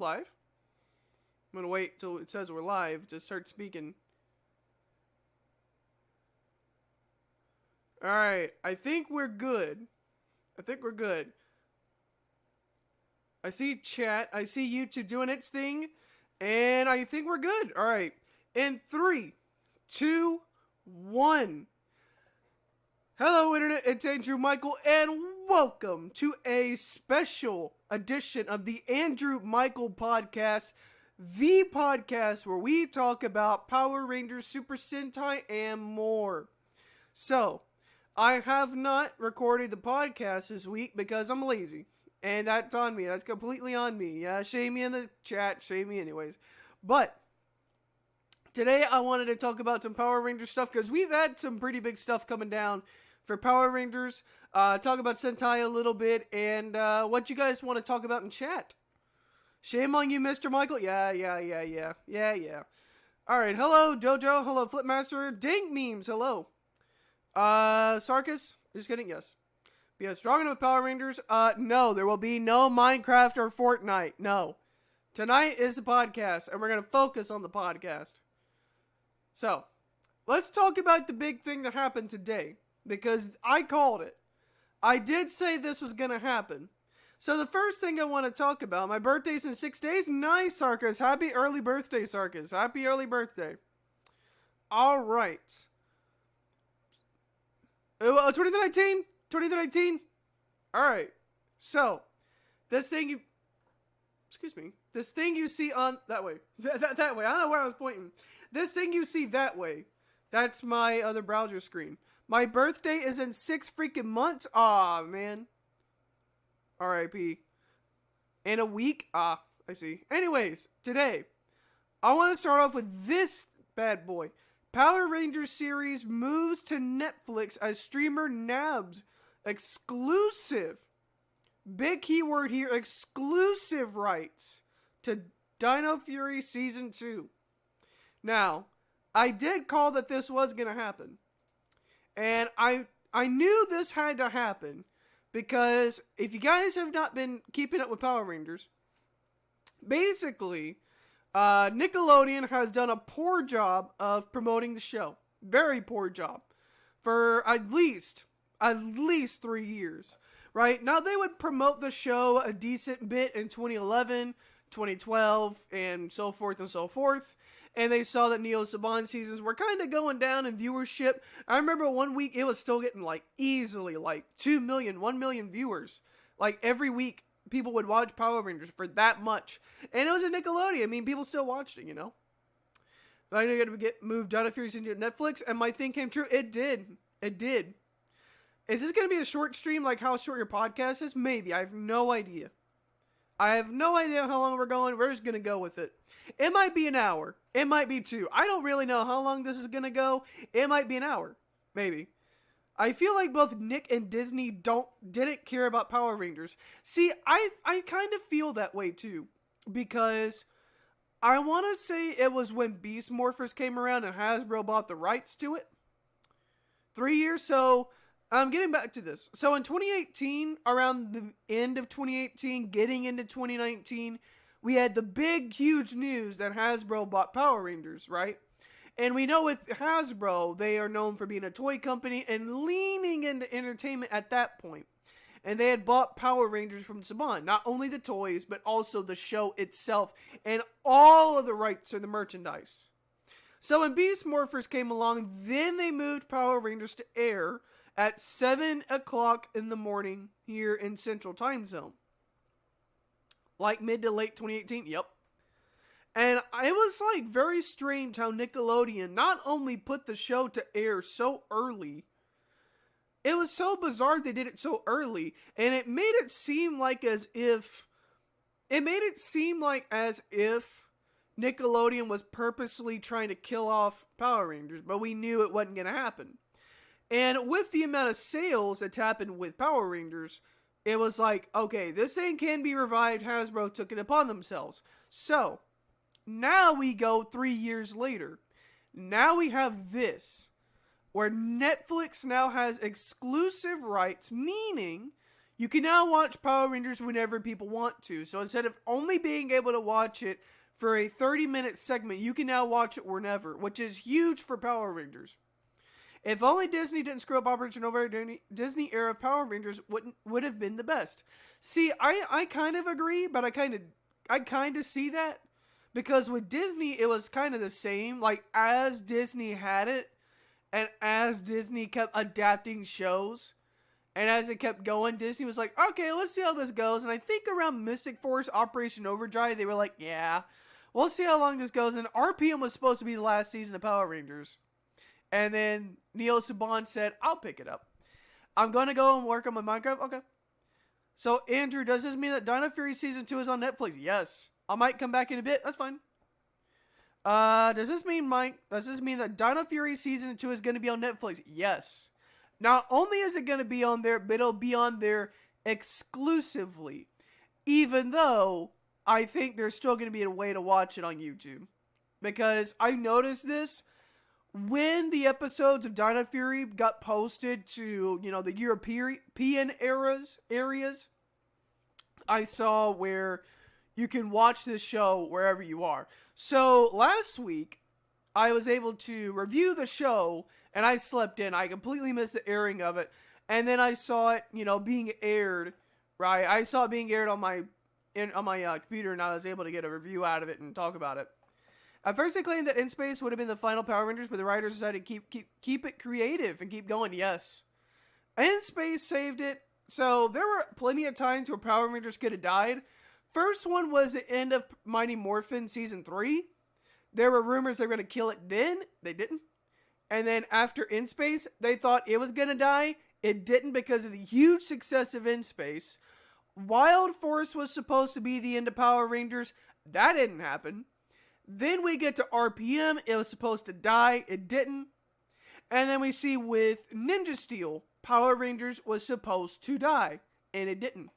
Live? I'm gonna wait till it says we're live to start speaking. Alright, I think we're good. I see chat, I see YouTube doing its thing, and I think we're good. Alright, in 3, 2, 1. Hello Internet, it's AndrewMycol, and welcome to a special edition of the AndrewMycol Podcast, the podcast where we talk about Power Rangers, Super Sentai, and more. So, I have not recorded the podcast this week because I'm lazy. And that's on me. That's completely on me. Yeah, shame me in the chat. Shame me anyways. But, today I wanted to talk about some Power Ranger stuff because we've had some pretty big stuff coming down for Power Rangers. Talk about Sentai a little bit and what you guys want to talk about in chat. Shame on you, Mr. Michael. Yeah. Alright, hello, Jojo. Hello, Flipmaster. Dink Memes, hello. Sarkis? Just kidding, yes. Be strong enough with Power Rangers? No, there will be no Minecraft or Fortnite. No. Tonight is a podcast, and we're going to focus on the podcast. So, let's talk about the big thing that happened today, because I called it. I did say this was going to happen. So, the first thing I want to talk about, my birthday's in 6 days. Nice, Sarkis. Happy early birthday, Sarkis. Happy early birthday. Alright. 2019? 2019? Alright. So, this thing you see on, that way. That way. I don't know where I was pointing. This thing you see that way. That's my other browser screen. My birthday is in 6 freaking months? Aw, man. R.I.P. In a week? Ah, I see. Anyways, today, I want to start off with this bad boy. Power Rangers series moves to Netflix as streamer nabs exclusive. Big keyword here, exclusive rights to Dino Fury Season 2. Now, I did call that this was going to happen. And I knew this had to happen. Because if you guys have not been keeping up with Power Rangers, basically, Nickelodeon has done a poor job of promoting the show. Very poor job. For at least 3 years. Right? Now, they would promote the show a decent bit in 2011, 2012, and so forth and so forth. And they saw that Neo Saban seasons were kind of going down in viewership. I remember one week it was still getting like easily like 2 million, 1 million viewers. Like every week people would watch Power Rangers for that much. And it was a Nickelodeon. I mean, people still watched it, you know. I knew it would get moved out of Fury into Netflix, and my thing came true. It did. It did. Is this going to be a short stream like how short your podcast is? Maybe. I have no idea. I have no idea how long we're going. We're just going to go with it. It might be an hour. It might be 2. I don't really know how long this is going to go. It might be an hour. Maybe. I feel like both Nick and Disney didn't care about Power Rangers. See, I kind of feel that way too. Because I want to say it was when Beast Morphers came around and Hasbro bought the rights to it. 3 years. So, I'm getting back to this. So in 2018, around the end of 2018, getting into 2019, we had the big, huge news that Hasbro bought Power Rangers, right? And we know with Hasbro, they are known for being a toy company and leaning into entertainment at that point. And they had bought Power Rangers from Saban. Not only the toys, but also the show itself and all of the rights to the merchandise. So when Beast Morphers came along, then they moved Power Rangers to air at 7 o'clock in the morning here in Central Time Zone. Like mid to late 2018, yep. And it was like very strange how Nickelodeon not only put the show to air so early, it was so bizarre they did it so early, and it made it seem like as if Nickelodeon was purposely trying to kill off Power Rangers, but we knew it wasn't going to happen. And with the amount of sales that's happened with Power Rangers, it was like, okay, this thing can be revived. Hasbro took it upon themselves. So, now we go 3 years later. Now we have this, where Netflix now has exclusive rights, meaning You can now watch Power Rangers whenever people want to. So instead of only being able to watch it for a 30-minute segment, you can now watch it whenever, which is huge for Power Rangers. If only Disney didn't screw up Operation Overlord, Disney era of Power Rangers would have been the best. See, I kind of agree, but I kind of see that. Because with Disney, it was kind of the same. Like, as Disney had it, and as Disney kept adapting shows, and as it kept going, Disney was like, okay, let's see how this goes. And I think around Mystic Force, Operation Overdrive, they were like, yeah, we'll see how long this goes. And RPM was supposed to be the last season of Power Rangers. And then Neil Saban said, I'll pick it up. I'm going to go and work on my Minecraft. Okay. So, Andrew, does this mean that Dino Fury Season 2 is on Netflix? Yes. I might come back in a bit. That's fine. Does this mean that Dino Fury Season 2 is going to be on Netflix? Yes. Not only is it going to be on there, but it'll be on there exclusively. Even though I think there's still going to be a way to watch it on YouTube. Because I noticed this when the episodes of Dino Fury got posted to, the European areas. I saw where you can watch this show wherever you are. So last week, I was able to review the show, and I slept in. I completely missed the airing of it. And then I saw it, being aired, right? I saw it being aired on my computer, and I was able to get a review out of it and talk about it. At first, they claimed that In Space would have been the final Power Rangers, but the writers decided to keep it creative and keep going. Yes. In Space saved it. So there were plenty of times where Power Rangers could have died. First one was the end of Mighty Morphin Season 3. There were rumors they were going to kill it then. They didn't. And then after In Space, they thought it was going to die. It didn't because of the huge success of In Space. Wild Force was supposed to be the end of Power Rangers. That didn't happen. Then we get to RPM. It was supposed to die. It didn't. And then we see with Ninja Steel, Power Rangers was supposed to die. And it didn't.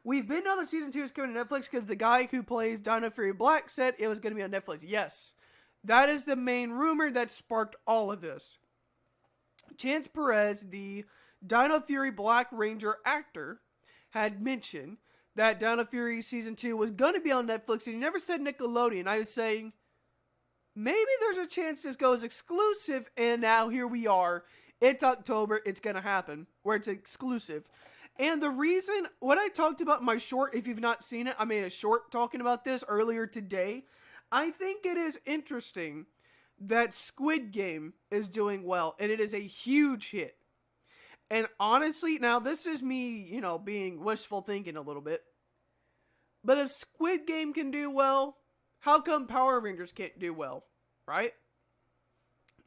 We've been on the Season 2 is coming to Netflix because the guy who plays Dino Fury Black said it was going to be on Netflix. Yes. That is the main rumor that sparked all of this. Chance Perez, the Dino Fury Black Ranger actor, had mentioned that Dino Fury Season 2 was going to be on Netflix, and he never said Nickelodeon. I was saying, maybe there's a chance this goes exclusive, and now here we are. It's October, it's going to happen, where it's exclusive. And the reason, what I talked about in my short, if you've not seen it, I made a short talking about this earlier today. I think it is interesting that Squid Game is doing well, and it is a huge hit. And honestly, now this is me, being wishful thinking a little bit. But if Squid Game can do well, how come Power Rangers can't do well, right?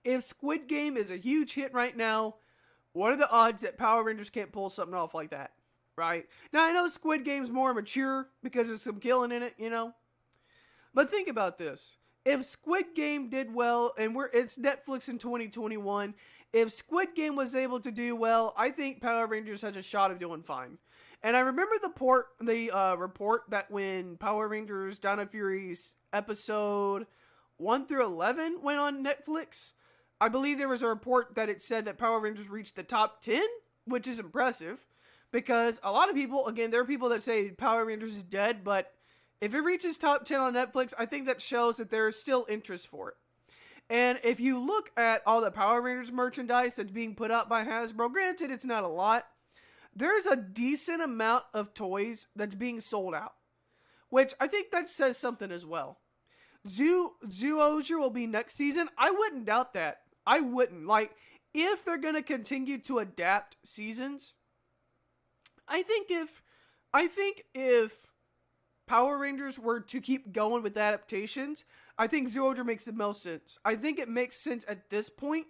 If Squid Game is a huge hit right now, what are the odds that Power Rangers can't pull something off like that, right? Now, I know Squid Game's more mature because there's some killing in it, But think about this. If Squid Game did well, and it's Netflix in 2021, if Squid Game was able to do well, I think Power Rangers has a shot of doing fine. And I remember the report that when Power Rangers Dino Fury's episode 1 through 11 went on Netflix, I believe there was a report that it said that Power Rangers reached the top 10, which is impressive. Because a lot of people, again, there are people that say Power Rangers is dead, but if it reaches top 10 on Netflix, I think that shows that there is still interest for it. And if you look at all the Power Rangers merchandise that's being put out by Hasbro, granted it's not a lot, there's a decent amount of toys that's being sold out. Which I think that says something as well. Zoology will be next season. I wouldn't doubt that. I wouldn't. If they're going to continue to adapt seasons, I think if Power Rangers were to keep going with adaptations, I think Zoology makes the most sense. I think it makes sense at this point,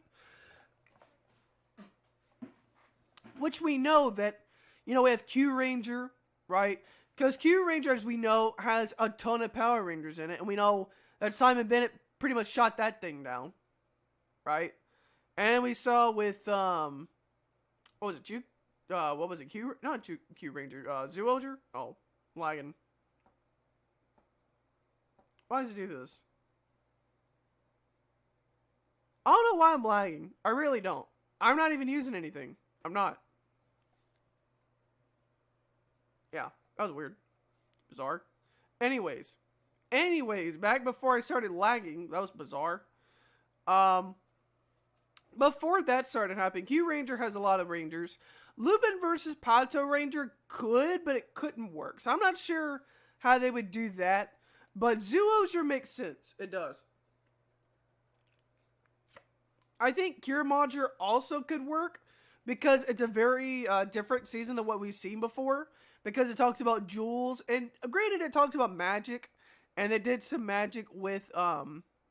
which we know that, we have Q Ranger, right? Because Q Ranger, as we know, has a ton of Power Rangers in it, and we know that Simon Bennett pretty much shot that thing down, right? And we saw with, what was it, Q? Not Q Ranger, Zoology? Oh, lagging. Why does it do this? I don't know why I'm lagging. I really don't. I'm not even using anything. I'm not. Yeah, that was weird. Bizarre. Anyways, back before I started lagging, that was bizarre. Before that started happening, Q Ranger has a lot of Rangers. Lupin versus Pato Ranger could, but it couldn't work. So I'm not sure how they would do that. But Zoozer makes sense. It does. I think Kiramager also could work because it's a very different season than what we've seen before. Because it talked about jewels, and granted it talked about magic, and it did some magic with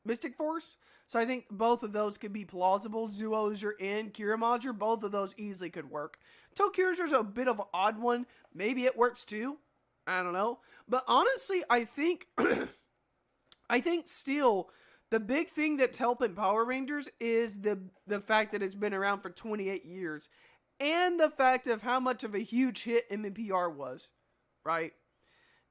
Mystic Force. So I think both of those could be plausible. Zoozer and Kiramager, both of those easily could work. Tokyozer's a bit of an odd one. Maybe it works too. I don't know. But honestly, I think still the big thing that's helping Power Rangers is the fact that it's been around for 28 years. And the fact of how much of a huge hit MMPR was. Right?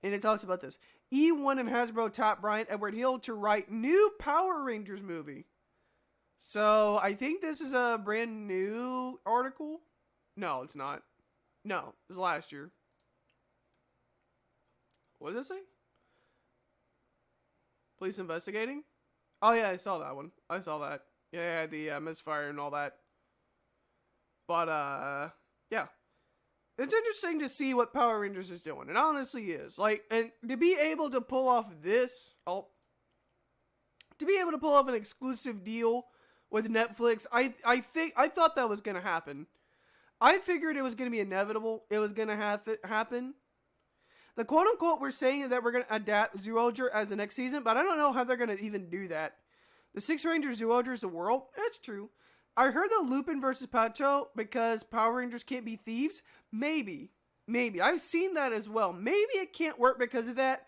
And it talks about this. E1 and Hasbro tapped Brian Edward Hill to write new Power Rangers movie. So, I think this is a brand new article. No, it's not. No, it was last year. What does it say? Police investigating? Oh yeah, I saw that one. I saw that. Yeah, the misfire and all that. But, yeah. It's interesting to see what Power Rangers is doing. It honestly is. Like, and to be able to pull off this, to be able to pull off an exclusive deal with Netflix, I thought that was going to happen. I figured it was going to be inevitable. It was going to happen. The quote-unquote, we're saying that we're going to adapt Zoozer as the next season, but I don't know how they're going to even do that. The Six Rangers Zoozers the world? That's true. I heard the Lupin versus Pato because Power Rangers can't be thieves. Maybe. I've seen that as well. Maybe it can't work because of that.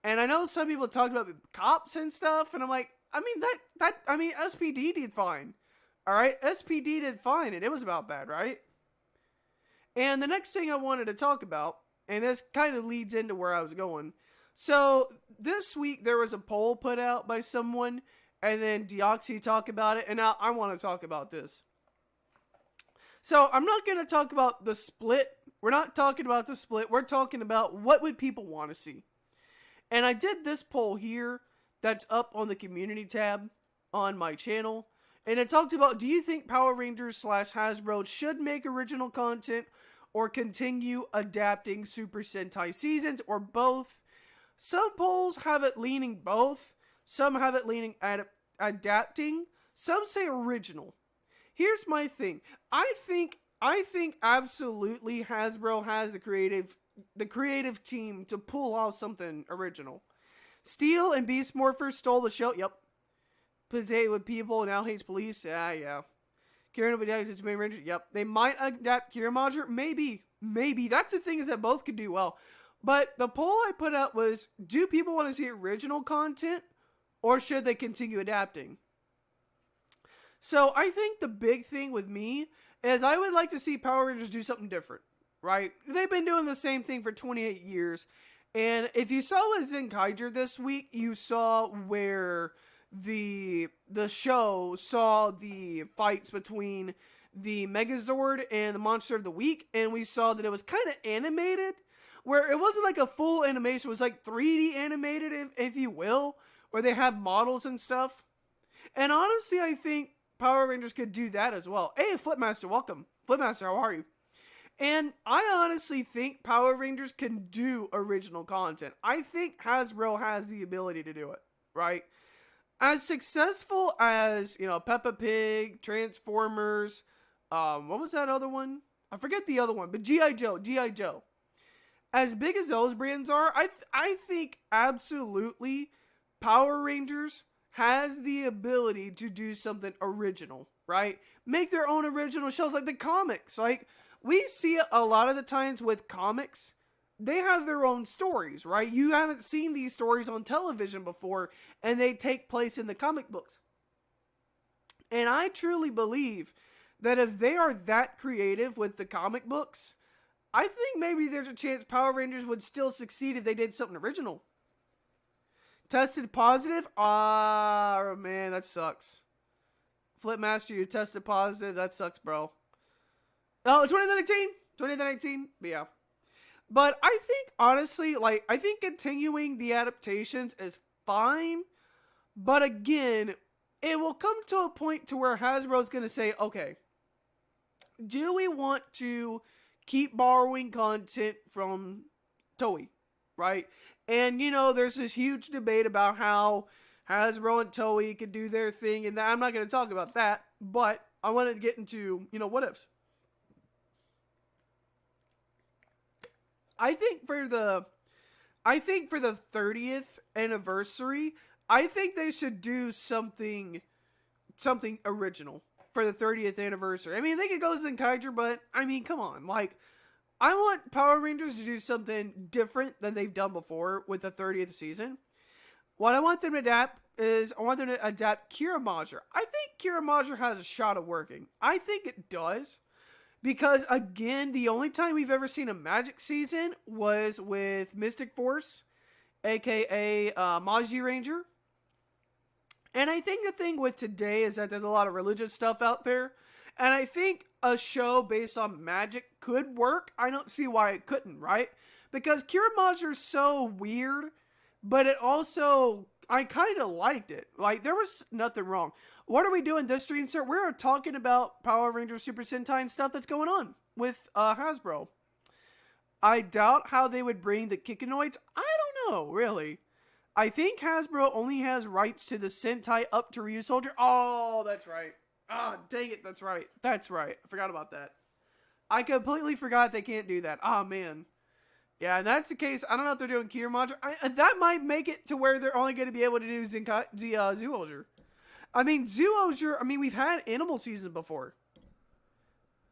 And I know some people talked about cops and stuff, and I'm like, SPD did fine. Alright, SPD did fine, and it was about that, right? And the next thing I wanted to talk about, and this kind of leads into where I was going. So, this week there was a poll put out by someone, and then Deoxy talked about it, and now I want to talk about this. So, I'm not going to talk about the split. We're not talking about the split. We're talking about what would people want to see. And I did this poll here that's up on the community tab on my channel. And it talked about, do you think Power Rangers / Hasbro should make original content or continue adapting Super Sentai seasons or both? Some polls have it leaning both. Some have it leaning adapting. Some say original. Here's my thing. I think absolutely Hasbro has the creative team to pull off something original. Steel and Beast Morphers stole the show. Yep. Play with people now hates police. Yeah. Kieran will adapt his main ranger. Yep. They might adapt Kiramager. Maybe. That's the thing, is that both could do well. But the poll I put out was, do people want to see original content or should they continue adapting? So I think the big thing with me is I would like to see Power Rangers do something different, right? They've been doing the same thing for 28 years. And if you saw with Zenkaiger this week, you saw where the show saw the fights between the Megazord and the Monster of the Week, and we saw that it was kind of animated, where it wasn't like a full animation. It was like 3D animated, if you will, where they have models and stuff. And honestly, I think Power Rangers could do that as well. Hey, Flipmaster, welcome. Flipmaster, how are you? And I honestly think Power Rangers can do original content. I think Hasbro has the ability to do it, right? As successful as, Peppa Pig, Transformers, what was that other one? I forget the other one, but G.I. Joe. As big as those brands are, I think absolutely Power Rangers has the ability to do something original, right? Make their own original shows, like the comics. Like, we see it a lot of the times with comics. They have their own stories, right? You haven't seen these stories on television before, and they take place in the comic books. And I truly believe that if they are that creative with the comic books, I think maybe there's a chance Power Rangers would still succeed if they did something original. Tested positive? Ah, man, that sucks. Flipmaster, you tested positive? That sucks, bro. Oh, 2019? 2019? But yeah. But I think, honestly, like, I think continuing the adaptations is fine. But again, it will come to a point to where Hasbro's going to say, okay, do we want to keep borrowing content from Toei, right? And, there's this huge debate about how Hasbro and Toei could do their thing, and I'm not going to talk about that, but I wanted to get into, what ifs. I think for the 30th anniversary, I think they should do something original for the 30th anniversary. I mean, they could go Zenkaiger, but I mean, come on. Like, I want Power Rangers to do something different than they've done before with the 30th season. What I want them to adapt is I want them to adapt Kira Major. I think Kira Major has a shot of working. I think it does. Because, again, the only time we've ever seen a Magic season was with Mystic Force, a.k.a. Magi Ranger. And I think the thing with today is that there's a lot of religious stuff out there. And I think a show based on magic could work. I don't see why it couldn't, right? Because Kira Major is so weird, but it also, I kind of liked it. Like, there was nothing wrong. What are we doing this stream, sir? We're talking about Power Rangers Super Sentai and stuff that's going on with Hasbro. I doubt how they would bring the Kikinoids. I don't know, really. I think Hasbro only has rights to the Sentai up to Ryu Soldier. Oh, that's right. Ah, oh, dang it, that's right. That's right. I forgot about that. I completely forgot they can't do that. Oh, man. Yeah, and that's the case. I don't know if they're doing Kira Major. That might make it to where they're only going to be able to do Zyuohger. I mean, Zyuohger, we've had animal season before.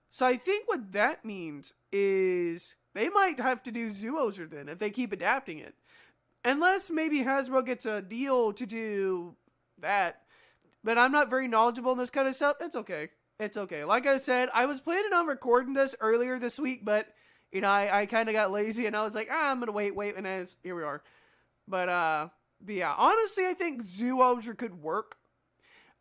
So I think what that means is they might have to do Zyuohger then if they keep adapting it. Unless maybe Hasbro gets a deal to do that. But I'm not very knowledgeable in this kind of stuff. It's okay. It's okay. Like I said, I was planning on recording this earlier this week, but, I kind of got lazy and I was like, I'm going to wait. And here we are. But yeah, honestly, I think Zyuohger could work.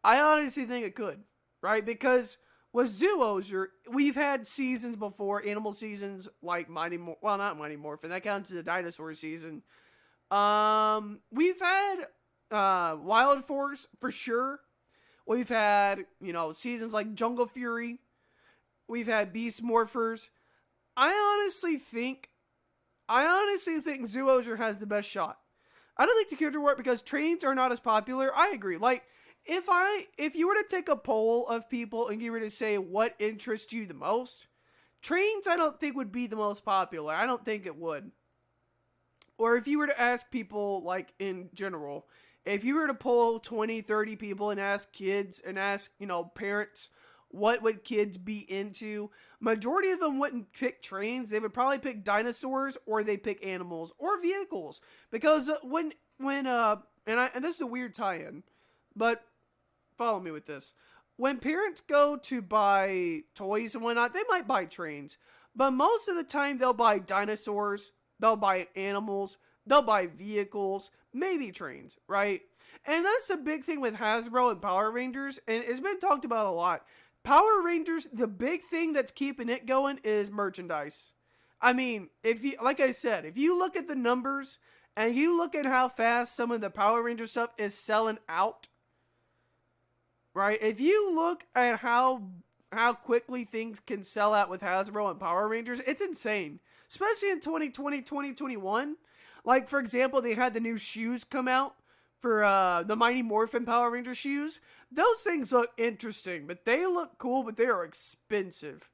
I honestly think it could, right? Because with Zyuohger, we've had seasons before, animal seasons like not Mighty Morphin, that counts as a dinosaur season. We've had Wild Force for sure. We've had, seasons like Jungle Fury. We've had Beast Morphers. I honestly think Zyuohger has the best shot. I don't think the character work because trains are not as popular. I agree. Like, if you were to take a poll of people and you were to say what interests you the most, trains I don't think would be the most popular. I don't think it would. Or if you were to ask people, like, in general, if you were to poll 20, 30 people and ask kids and ask, parents, what would kids be into? Majority of them wouldn't pick trains. They would probably pick dinosaurs or they pick animals or vehicles. Because and this is a weird tie-in, but follow me with this. When parents go to buy toys and whatnot, they might buy trains. But most of the time, they'll buy dinosaurs, they'll buy animals, they'll buy vehicles, maybe trains, right? And that's the big thing with Hasbro and Power Rangers, and it's been talked about a lot. Power Rangers, the big thing that's keeping it going is merchandise. Like I said, if you look at the numbers, and you look at how fast some of the Power Ranger stuff is selling out, right? If you look at how quickly things can sell out with Hasbro and Power Rangers, it's insane. Especially in 2020, 2021. Like, for example, they had the new shoes come out for the Mighty Morphin Power Ranger shoes. Those things look interesting, but they look cool, but they are expensive.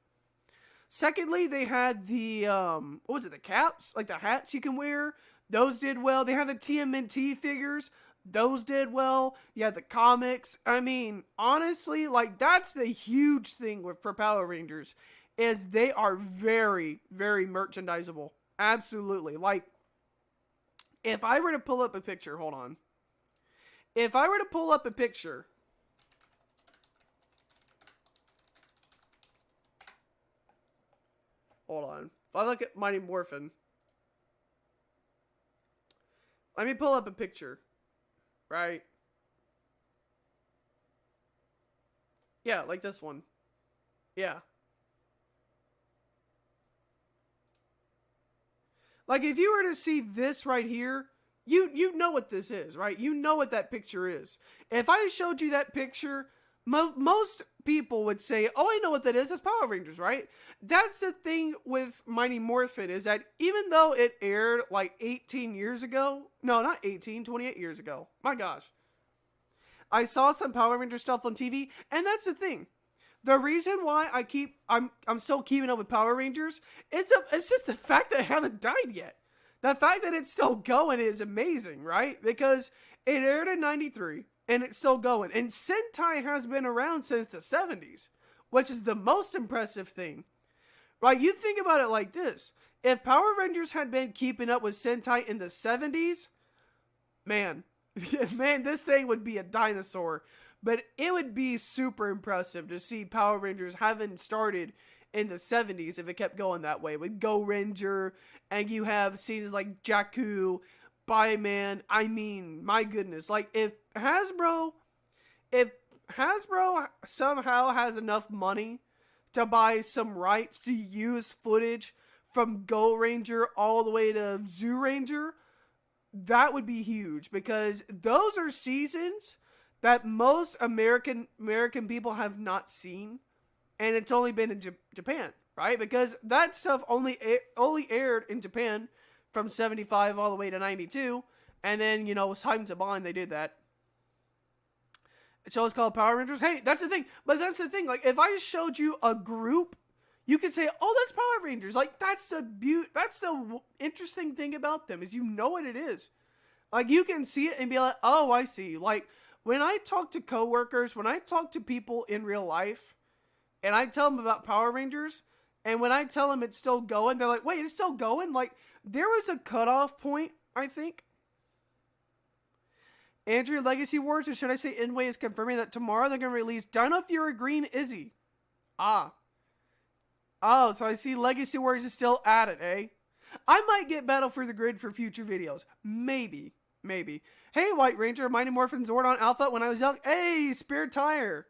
Secondly, they had the, the caps? Like the hats you can wear. Those did well. They had the TMNT figures. Those did well. You had the comics. Honestly, like, that's the huge thing for Power Rangers, is they are very, very merchandisable. Absolutely. Like, if I were to pull up a picture, hold on. If I were to pull up a picture, hold on. If I look at Mighty Morphin, let me pull up a picture, right? Yeah, like this one. Yeah. Like, if you were to see this right here, you know what this is, right? You know what that picture is. If I showed you that picture, most people would say, oh, I know what that is. That's Power Rangers, right? That's the thing with Mighty Morphin, is that even though it aired like 18 years ago, no, not 18, 28 years ago. My gosh. I saw some Power Ranger stuff on TV, and that's the thing. The reason why I'm still keeping up with Power Rangers, it's just the fact that I haven't died yet. The fact that it's still going is amazing, right? Because it aired in 93, and it's still going. And Sentai has been around since the 70s, which is the most impressive thing. Right? You think about it like this. If Power Rangers had been keeping up with Sentai in the 70s, man, this thing would be a dinosaur. But it would be super impressive to see Power Rangers having started in the 70s if it kept going that way. With Go Ranger, and you have seasons like Jakku, Bioman. I mean, my goodness. Like, if Hasbro somehow has enough money to buy some rights to use footage from Go Ranger all the way to Zoo Ranger, that would be huge. Because those are seasons that most American people have not seen, and it's only been in Japan, right? Because that stuff only aired in Japan from 75 all the way to 92, and then, you know, with Time Saban, they did that. The show is called Power Rangers. Hey, that's the thing. But that's the thing. Like, if I showed you a group, you could say, oh, that's Power Rangers. Like, that's the interesting thing about them, is you know what it is. Like, you can see it and be like, oh, I see. Like, when I talk to coworkers, when I talk to people in real life, and I tell them about Power Rangers, and when I tell them it's still going, they're like, wait, it's still going? Like, there was a cutoff point, I think. Andrew, Legacy Wars, or should I say Inway, is confirming that tomorrow they're going to release Dino Fury Green Izzy. Oh, so I see Legacy Wars is still at it, eh? I might get Battle for the Grid for future videos. Maybe. Hey, White Ranger, Mighty Morphin Zordon Alpha when I was young. Hey, Sper Tire.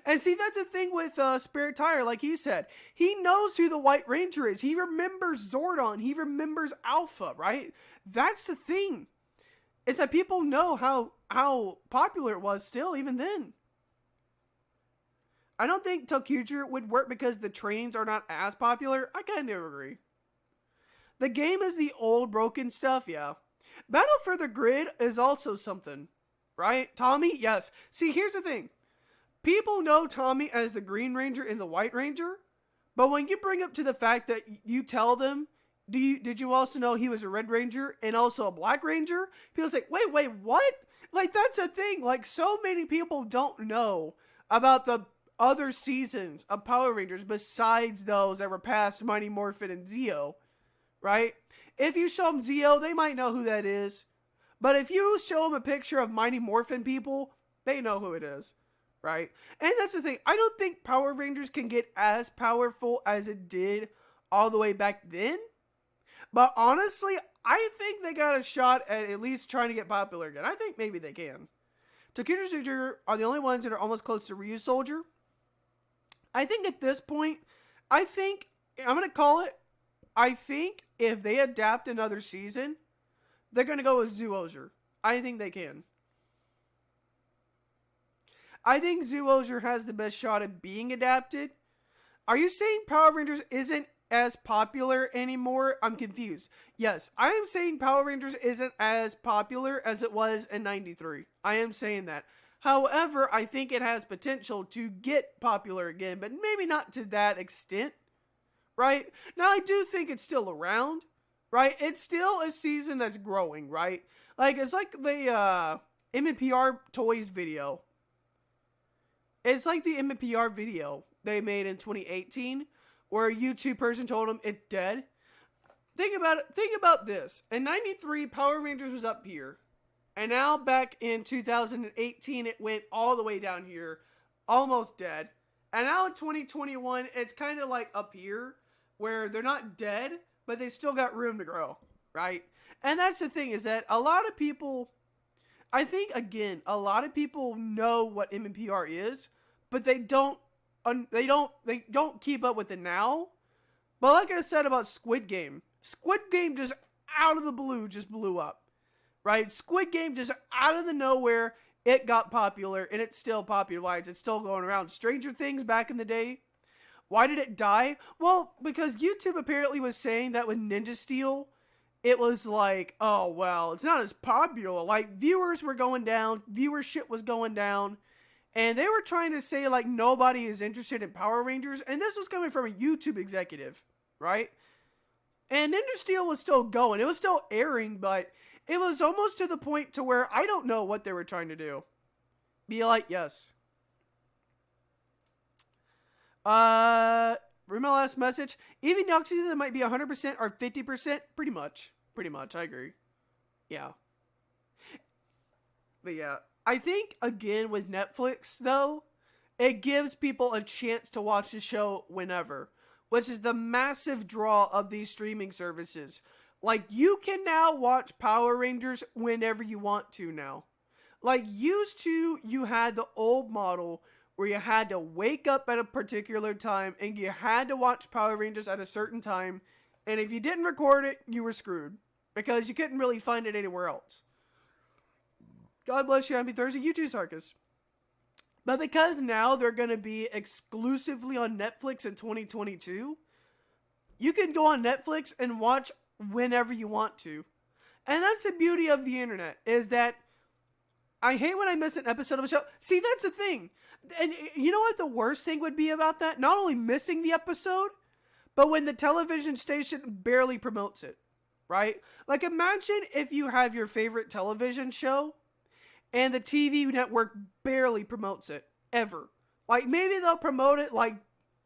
And see, that's the thing with Sper Tire, like he said. He knows who the White Ranger is. He remembers Zordon. He remembers Alpha, right? That's the thing. It's that people know how popular it was still, even then. I don't think Tokuger would work because the trains are not as popular. I kind of agree. The game is the old broken stuff, yeah. Battle for the Grid is also something, right? Tommy, yes. See, here's the thing. People know Tommy as the Green Ranger and the White Ranger, but when you bring up to the fact that you tell them, did you also know he was a Red Ranger and also a Black Ranger? People say, wait, what? Like, that's a thing. Like, so many people don't know about the other seasons of Power Rangers besides those that were past Mighty Morphin and Zeo, right? If you show them Zeo, they might know who that is. But if you show them a picture of Mighty Morphin people, they know who it is, right? And that's the thing. I don't think Power Rangers can get as powerful as it did all the way back then. But honestly, I think they got a shot at least trying to get popular again. I think maybe they can. Tokuger Soldier are the only ones that are almost close to Ryu Soldier. I think at this point, I'm going to call it, I think if they adapt another season, they're going to go with Zoozer. I think they can. I think Zoozer has the best shot at being adapted. Are you saying Power Rangers isn't as popular anymore? I'm confused. Yes, I am saying Power Rangers isn't as popular as it was in 93. I am saying that. However, I think it has potential to get popular again, but maybe not to that extent. Right? Now, I do think it's still around, right? It's still a season that's growing, right? Like, it's like the MPR Toys video. It's like the MPR video they made in 2018, where a YouTube person told them it's dead. Think about it. Think about this. In 93, Power Rangers was up here. And now back in 2018, it went all the way down here, almost dead. And now in 2021, it's kind of like up here, where they're not dead, but they still got room to grow, right? And that's the thing, is that a lot of people, I think, again, a lot of people know what MMPR is, but they don't keep up with it now. But like I said about Squid Game Squid Game just out of the blue just blew up, right? Squid Game just out of the nowhere, it got popular, and it's still popularized. It's still going around. Stranger Things back in the day, why did it die? Well, because YouTube apparently was saying that with Ninja Steel, it was like, oh, well, it's not as popular. Like, viewers were going down, viewership was going down, and they were trying to say, like, nobody is interested in Power Rangers, and this was coming from a YouTube executive, right? And Ninja Steel was still going. It was still airing, but it was almost to the point to where I don't know what they were trying to do. Be like, yes. Read my last message. Even Noxy that might be 100% or 50%. Pretty much. I agree. Yeah. But yeah. I think, again, with Netflix, though, it gives people a chance to watch the show whenever. Which is the massive draw of these streaming services. Like, you can now watch Power Rangers whenever you want to now. Like, used to, you had the old model where you had to wake up at a particular time and you had to watch Power Rangers at a certain time. And if you didn't record it, you were screwed. Because you couldn't really find it anywhere else. God bless you, Happy Thursday. You too, Sarkis. But because now they're going to be exclusively on Netflix in 2022, you can go on Netflix and watch whenever you want to. And that's the beauty of the internet, is that I hate when I miss an episode of a show. See, that's the thing. And you know what the worst thing would be about that? Not only missing the episode, but when the television station barely promotes it, right? Like, imagine if you have your favorite television show and the TV network barely promotes it, ever. Like, maybe they'll promote it, like,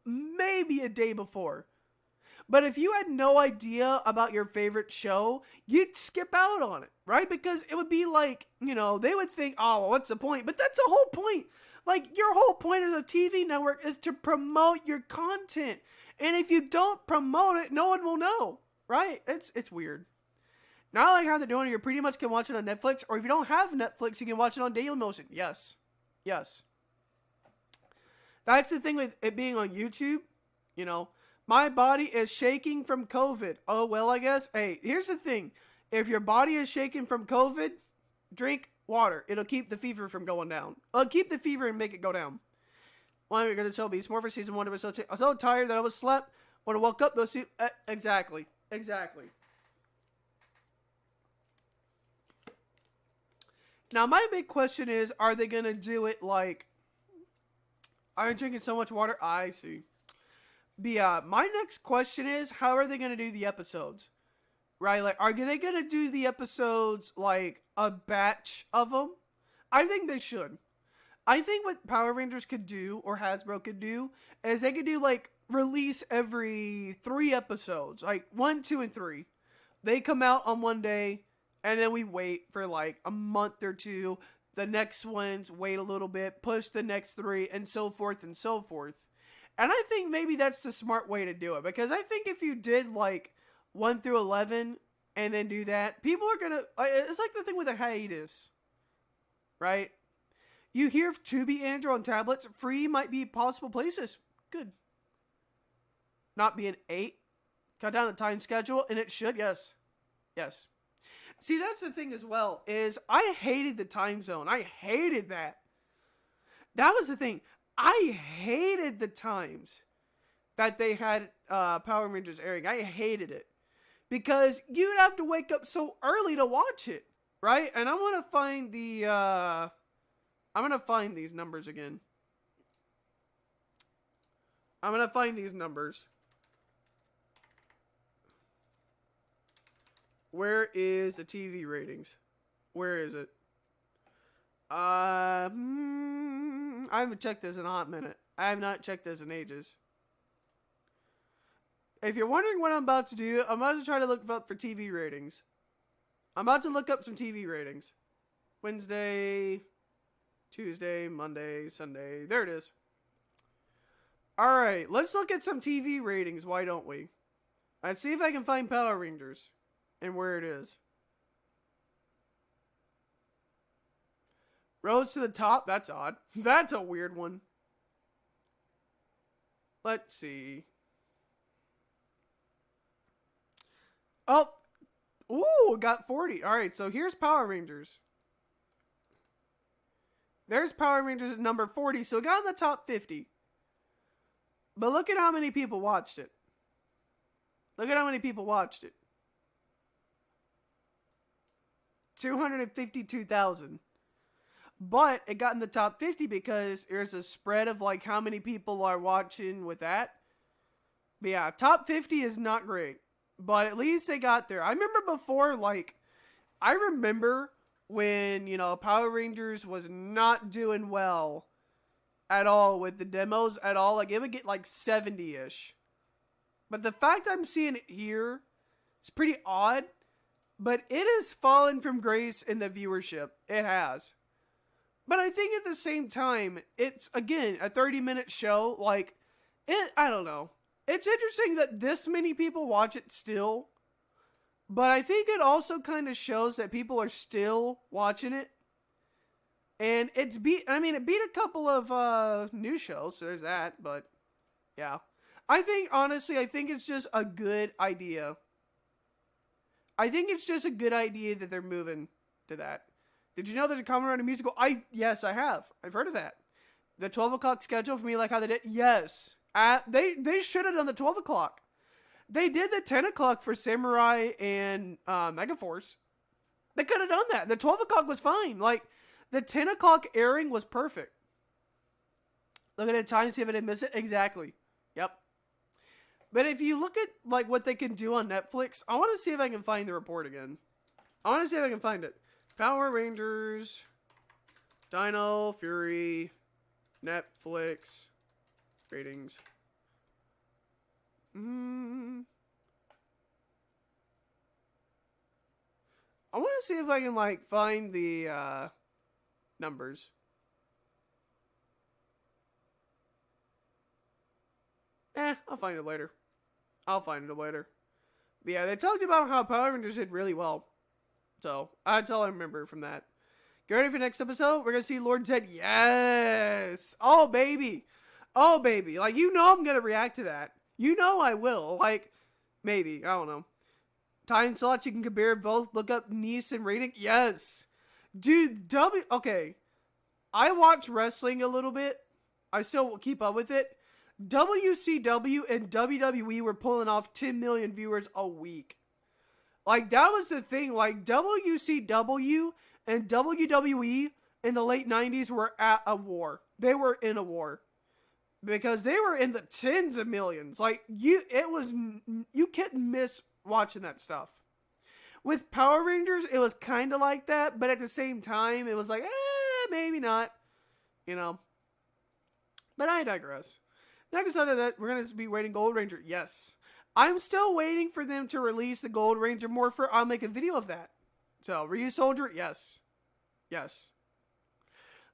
maybe a day before. But if you had no idea about your favorite show, you'd skip out on it, right? Because it would be like, you know, they would think, oh, well, what's the point? But that's the whole point. Like, your whole point as a TV network is to promote your content. And if you don't promote it, no one will know, right? It's weird. Now I like how they're doing it. You pretty much can watch it on Netflix. Or if you don't have Netflix, you can watch it on Dailymotion. Yes. Yes. That's the thing with it being on YouTube. You know, my body is shaking from COVID. Oh, well, I guess. Hey, here's the thing. If your body is shaking from COVID, drink water. It'll keep the fever from going down. It'll keep the fever and make it go down. Well, we're going to tell Beast More for season 1. I was so tired that I was slept. When I woke up, those exactly. Now, my big question is, are they going to do it like, I'm drinking so much water? I see. But my next question is, how are they going to do the episodes? Right? Like, are they going to do the episodes like a batch of them? I think they should. I think what Power Rangers could do, or Hasbro could do, is they could do like release every 3 episodes. Like 1, 2, and 3. They come out on one day, and then we wait for like a month or 2. The next ones wait a little bit, push the next 3, and so forth and so forth. And I think maybe that's the smart way to do it. Because I think if you did like 1 through 11 and then do that, people are going to... It's like the thing with a hiatus. Right? You hear Tubi, Android, on tablets. Free might be possible places. Good. Not being 8. Cut down the time schedule. And it should, yes. Yes. See, that's the thing as well, is I hated the time zone. I hated that. That was the thing. I hated the times that they had Power Rangers airing. I hated it. Because you'd have to wake up so early to watch it. Right? And I want to find the... I'm going to find these numbers again. I'm going to find these numbers. Where is the TV ratings? Where is it? I haven't checked this in a hot minute. I have not checked this in ages. If you're wondering what I'm about to do, I'm about to try to look up for TV ratings. I'm about to look up some TV ratings. Wednesday, Tuesday, Monday, Sunday. There it is. Alright, let's look at some TV ratings, why don't we? Let's see if I can find Power Rangers. And where it is. Roads to the top? That's odd. That's a weird one. Let's see. Oh, ooh, got 40. All right, so here's Power Rangers. There's Power Rangers at number 40, so it got in the top 50. But look at how many people watched it. Look at how many people watched it. 252,000. But it got in the top 50 because there's a spread of like how many people are watching with that. But yeah, top 50 is not great. But at least they got there. I remember before, like, I remember when, you know, Power Rangers was not doing well at all with the demos at all. Like, it would get like 70-ish. But the fact I'm seeing it here, it's pretty odd. But it has fallen from grace in the viewership. It has. But I think at the same time, it's, again, a 30-minute show. Like, I don't know. It's interesting that this many people watch it still. But I think it also kind of shows that people are still watching it. And it beat a couple of new shows, so there's that. But, yeah. Honestly, I think it's just a good idea. I think it's just a good idea that they're moving to that. Did you know there's a Kamen Rider musical? Yes, I have. I've heard of that. The 12 o'clock schedule for me, like how they did. Yes. They should have done the 12 o'clock. They did the 10 o'clock for Samurai and Megaforce. They could have done that. The 12 o'clock was fine. Like, the 10 o'clock airing was perfect. Look at the time to see if I didn't miss it. Exactly. Yep. But if you look at like what they can do on Netflix, I want to see if I can find the report again. I want to see if I can find it. Power Rangers, Dino Fury, Netflix, ratings. I want to see if I can like find the numbers. I'll find it later. But yeah, they talked about how Power Rangers did really well. So, that's all I remember from that. Get ready for the next episode. We're going to see Lord Zed. Yes! Oh, baby. Like, you know I'm going to react to that. You know I will. Like, maybe. I don't know. Time slots, you can compare both. Look up Nice and rating. Yes! Dude, okay. I watch wrestling a little bit. I still keep up with it. WCW and WWE were pulling off 10 million viewers a week. Like, that was the thing. Like, WCW and WWE in the late 90s were at a war. They were in a war. Because they were in the tens of millions. Like, you couldn't miss watching that stuff. With Power Rangers, it was kind of like that. But at the same time, it was like, maybe not. You know. But I digress. Next after that, we're going to be waiting Gold Ranger. Yes. I'm still waiting for them to release the Gold Ranger Morpher. I'll make a video of that. So, Ryu Soldier, yes. Yes.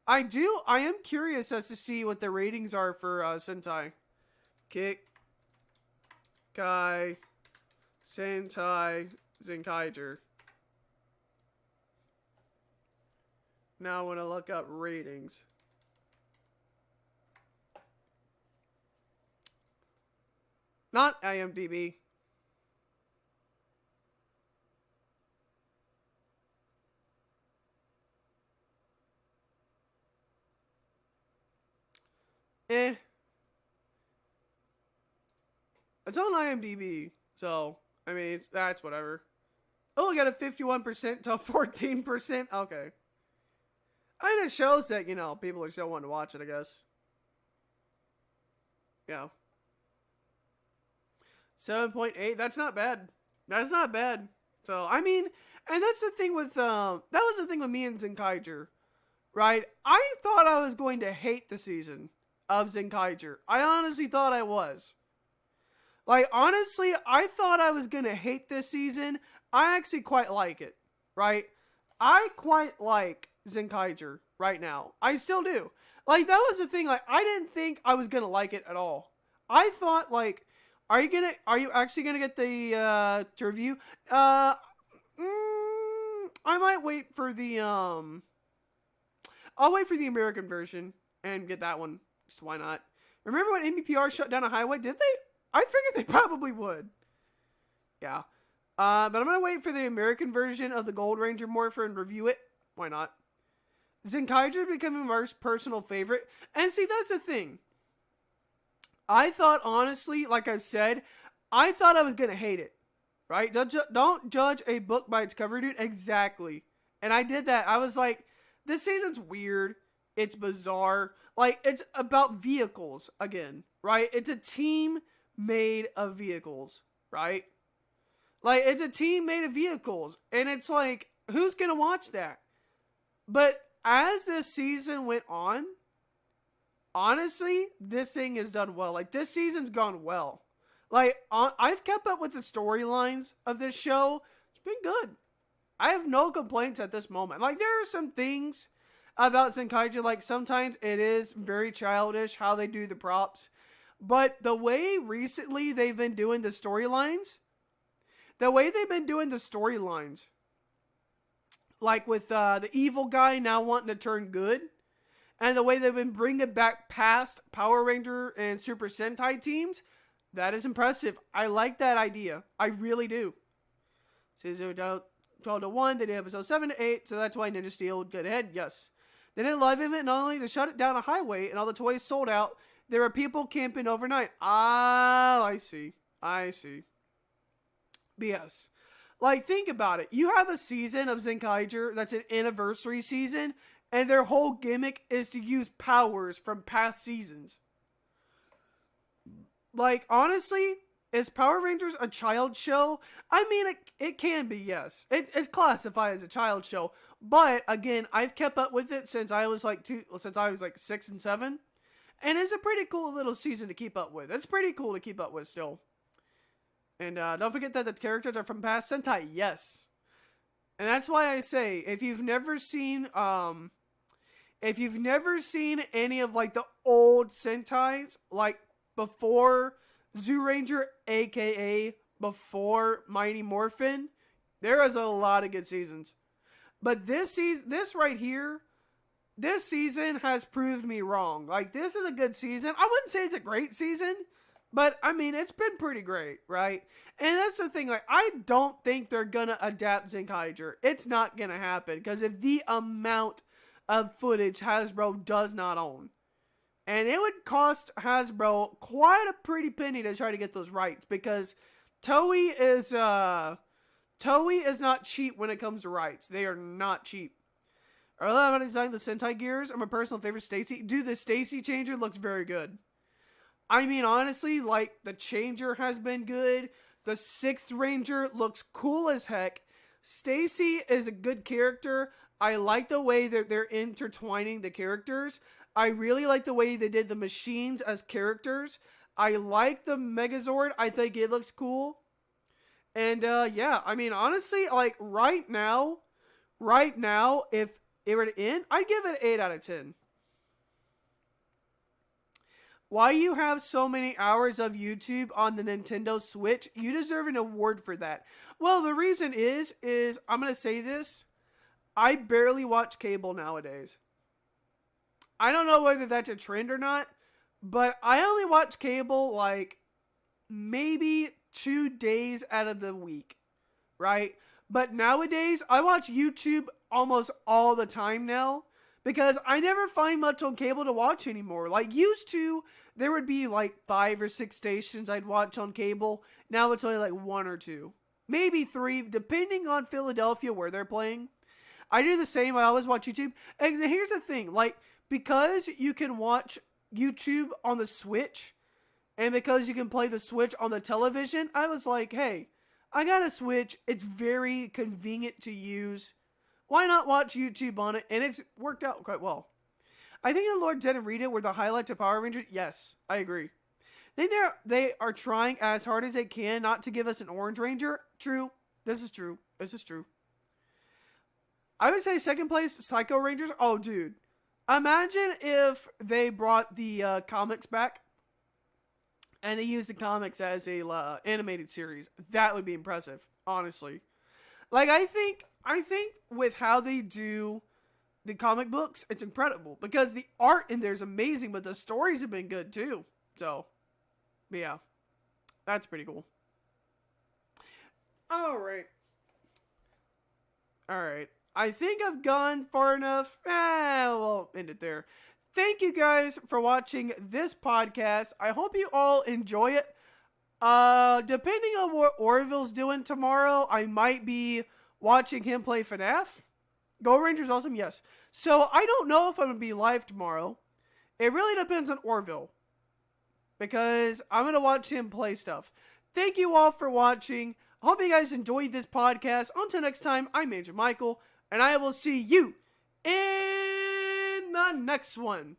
I am curious as to see what the ratings are for Sentai. Kick, Kai, Sentai, Zenkaiger. Now I want to look up ratings. Not IMDb. It's on IMDb, so, I mean, that's whatever. Oh, we got a 51% to 14%. Okay. And it shows that, you know, people are still wanting to watch it, I guess. Yeah. 7.8, that's not bad. That's not bad. So, I mean, and that's the thing with, that was the thing with me and Zenkaiger, right? I thought I was going to hate the season of Zenkaiger. I honestly thought I was. Like, honestly, I thought I was going to hate this season. I actually quite like it, right? I quite like Zenkaiger right now. I still do. Like, that was the thing. Like, I didn't think I was going to like it at all. I thought, like, are you actually gonna get the to review? I might wait for the I'll wait for the American version and get that one. Just why not? Remember when NBPR shut down a highway? Did they? I figured they probably would. Yeah. But I'm going to wait for the American version of the Gold Ranger Morpher and review it. Why not? Zenkaiger becoming my personal favorite. And see, that's the thing. I thought, honestly, like I've said, I thought I was going to hate it. Right? Don't judge a book by its cover, dude. Exactly. And I did that. I was like, this season's weird. It's bizarre. Like, it's about vehicles again. Right? It's a team made of vehicles. Right? Like, it's a team made of vehicles. And it's like, who's going to watch that? But as this season went on, honestly, this thing has done well. Like, this season's gone well. Like, I've kept up with the storylines of this show. It's been good. I have no complaints at this moment. Like, there are some things about Zenkaiger. Like, sometimes it is very childish how they do the props. But the way recently they've been doing the storylines, like with the evil guy now wanting to turn good, and the way they've been bringing back past Power Ranger and Super Sentai teams, that is impressive. I like that idea. I really do. Season 12 to 1, they did episode 7 to 8, so that's why Ninja Steel would get ahead. Yes. They did a live event not only to shut it down a highway and all the toys sold out, there were people camping overnight. Ah, I see. BS. Like, think about it. You have a season of Zenkaiger that's an anniversary season, and their whole gimmick is to use powers from past seasons. Like, honestly, is Power Rangers a child show? I mean, it can be, yes. It's classified as a child show. But, again, I've kept up with it since I was like 6 and 7. And it's a pretty cool little season to keep up with. It's pretty cool to keep up with still. And don't forget that the characters are from past Sentai. Yes. And that's why I say, if you've never seen any of like the old Sentais, like before Zyuranger, aka before Mighty Morphin, there is a lot of good seasons. But this season has proved me wrong. Like, this is a good season. I wouldn't say it's a great season, but I mean, it's been pretty great, right? And that's the thing, like, I don't think they're gonna adapt Zenkaiger. It's not gonna happen, because of the amount of footage Hasbro does not own. And it would cost Hasbro quite a pretty penny to try to get those rights, because Toei is not cheap when it comes to rights. They are not cheap. I love how they designed the Sentai gears. I'm a personal favorite, Stacy. Dude, the Stacy changer looks very good. I mean, honestly, like, the changer has been good. The 6th Ranger looks cool as heck. Stacy is a good character. I like the way that they're intertwining the characters. I really like the way they did the machines as characters. I like the Megazord. I think it looks cool. And, yeah, I mean, honestly, like, right now, if it were to end, I'd give it an 8 out of 10. Why you have so many hours of YouTube on the Nintendo Switch? You deserve an award for that. Well, the reason is I'm going to say this. I barely watch cable nowadays. I don't know whether that's a trend or not, but I only watch cable like maybe 2 days out of the week, right? But nowadays, I watch YouTube almost all the time now, because I never find much on cable to watch anymore. Like, used to, there would be like 5 or 6 stations I'd watch on cable. Now it's only like 1 or 2. Maybe 3, depending on Philadelphia where they're playing. I do the same. I always watch YouTube. And here's the thing. Like, because you can watch YouTube on the Switch, and because you can play the Switch on the television, I was like, hey, I got a Switch. It's very convenient to use. Why not watch YouTube on it? And it's worked out quite well. I think the Lord Zed and Rita were the highlights of Power Rangers. Yes, I agree. I think they are trying as hard as they can not to give us an Orange Ranger. True. This is true. I would say second place, Psycho Rangers. Oh, dude. Imagine if they brought the comics back and they used the comics as a animated series. That would be impressive, honestly. Like, I think with how they do the comic books, it's incredible. Because the art in there is amazing, but the stories have been good too. So, yeah. That's pretty cool. Alright. Alright. I think I've gone far enough. We'll end it there. Thank you guys for watching this podcast. I hope you all enjoy it. Depending on what Orville's doing tomorrow, I might be watching him play FNAF. Go Rangers Awesome, yes. So I don't know if I'm going to be live tomorrow. It really depends on Orville, because I'm going to watch him play stuff. Thank you all for watching. I hope you guys enjoyed this podcast. Until next time, I'm AndrewMycol, and I will see you in the next one.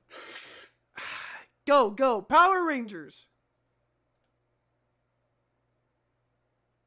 Go, go, Power Rangers!